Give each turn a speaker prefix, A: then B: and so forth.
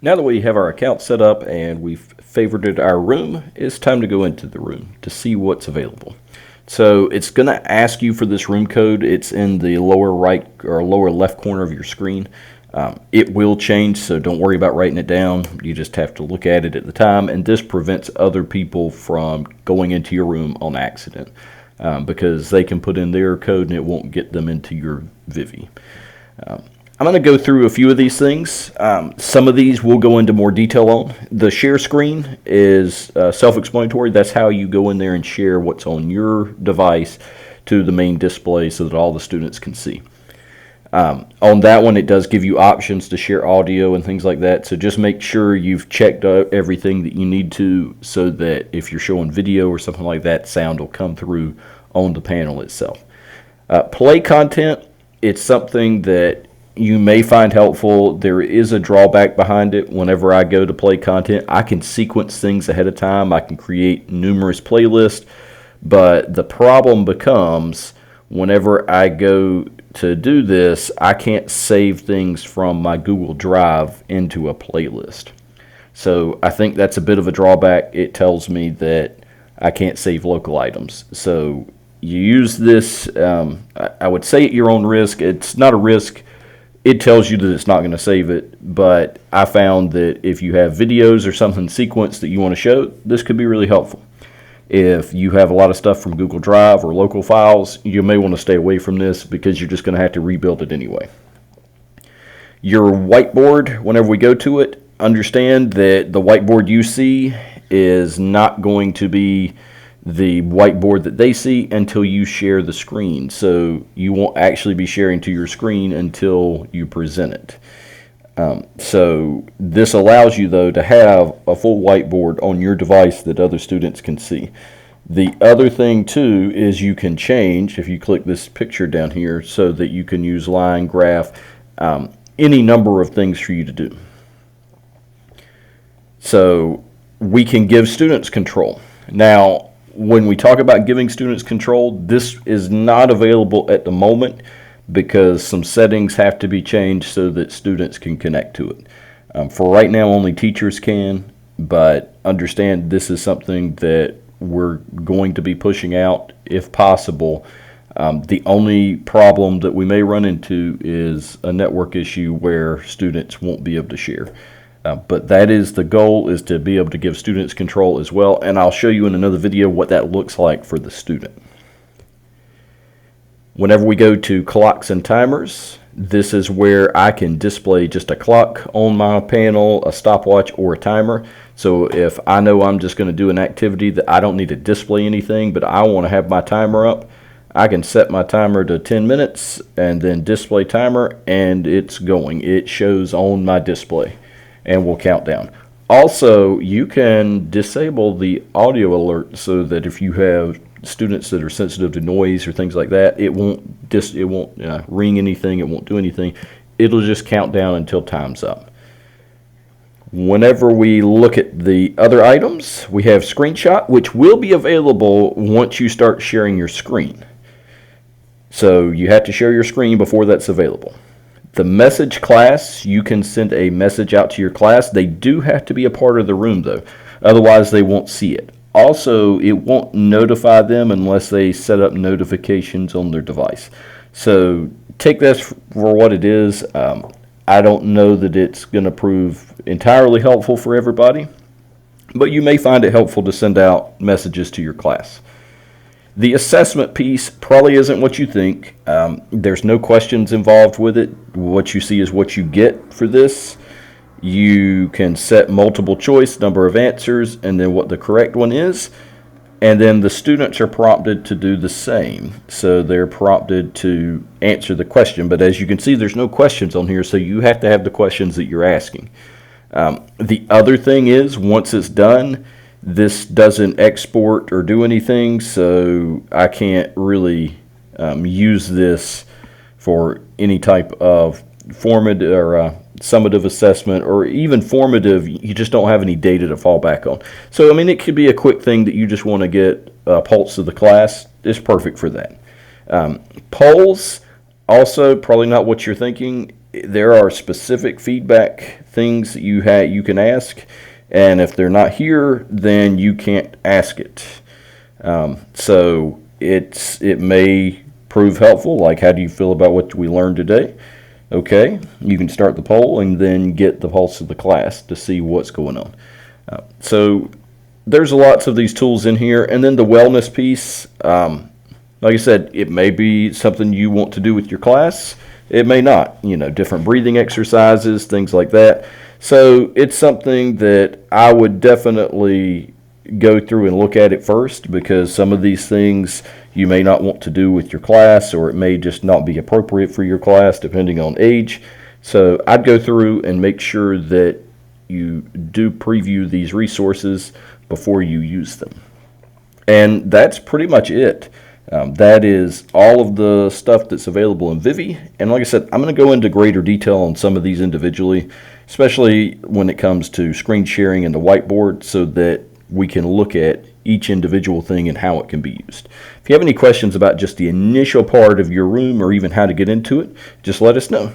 A: Now that we have our account set up and we've favorited our room, it's time to go into the room to see what's available. So it's going to ask you for this room code. It's in the lower right or lower left corner of your screen. It will change, so don't worry about writing it down. You just have to look at it at the time, and this prevents other people from going into your room on accident because they can put in their code and it won't get them into your Vivi. I'm going to go through a few of these things. Some of these we'll go into more detail on. The share screen is self-explanatory. That's how you go in there and share what's on your device to the main display so that all the students can see. On that one, it does give you options to share audio and things like that. So just make sure you've checked everything that you need to so that if you're showing video or something like that, sound will come through on the panel itself. Play content, it's something that you may find helpful. There is a drawback behind it. Whenever I go to play content, I can sequence things ahead of time. I can create numerous playlists, but the problem becomes whenever I go to do this, I can't save things from my Google Drive into a playlist. So I think that's a bit of a drawback. It tells me that I can't save local items. So you use this, I would say at your own risk. It's not a risk. It tells you that it's not going to save it, but I found that if you have videos or something sequenced that you want to show, this could be really helpful. If you have a lot of stuff from Google Drive or local files, you may want to stay away from this because you're just going to have to rebuild it anyway. Your whiteboard, whenever we go to it, understand that the whiteboard you see is not going to be the whiteboard that they see until you share the screen. So you won't actually be sharing to your screen until you present it. So this allows you, though, to have a full whiteboard on your device that other students can see. The other thing, too, is you can change, if you click this picture down here, so that you can use line, graph, any number of things for you to do. So we can give students control. Now, when we talk about giving students control, this is not available at the moment because some settings have to be changed so that students can connect to it. For right now, only teachers can, but understand this is something that we're going to be pushing out if possible. The only problem that we may run into is a network issue where students won't be able to share. But that is the goal, is to be able to give students control as well, and I'll show you in another video what that looks like for the student. Whenever we go to clocks and timers, this is where I can display just a clock on my panel, a stopwatch, or a timer. So if I know I'm just going to do an activity that I don't need to display anything, but I want to have my timer up, I can set my timer to 10 minutes and then display timer, and it's going. It shows on my display and will count down. Also, you can disable the audio alert so that if you have students that are sensitive to noise or things like that, it won't ring anything, it won't do anything. It'll just count down until time's up. Whenever we look at the other items, we have screenshot, which will be available once you start sharing your screen. So you have to share your screen before that's available. The message class, you can send a message out to your class. They do have to be a part of the room, though. Otherwise, they won't see it. Also, it won't notify them unless they set up notifications on their device. So take this for what it is. I don't know that it's going to prove entirely helpful for everybody, but you may find it helpful to send out messages to your class. The assessment piece probably isn't what you think. There's no questions involved with it. What you see is what you get for this. You can set multiple choice, number of answers, and then what the correct one is. And then the students are prompted to do the same. So they're prompted to answer the question. But as you can see, there's no questions on here, so you have to have the questions that you're asking. The other thing is, once it's done, this doesn't export or do anything, so I can't really use this for any type of formative or summative assessment, or even formative. You just don't have any data to fall back on. So, I mean, it could be a quick thing that you just want to get a pulse of the class. It's perfect for that. Polls, also probably not what you're thinking. there are specific feedback things that you can ask, and if they're not here, then you can't ask it. So it may prove helpful, like how do you feel about what we learned today? Okay, you can start the poll and then get the pulse of the class to see what's going on. So there's lots of these tools in here, and then the wellness piece. Like I said, it may be something you want to do with your class. It may not, different breathing exercises, things like that. So it's something that I would definitely go through and look at it first, because some of these things you may not want to do with your class, or it may just not be appropriate for your class depending on age. So I'd go through and make sure that you do preview these resources before you use them. And that's pretty much it. That is all of the stuff that's available in Vivi. And like I said, I'm going to go into greater detail on some of these individually, especially when it comes to screen sharing and the whiteboard, so that we can look at each individual thing and how it can be used. If you have any questions about just the initial part of your room or even how to get into it, just let us know.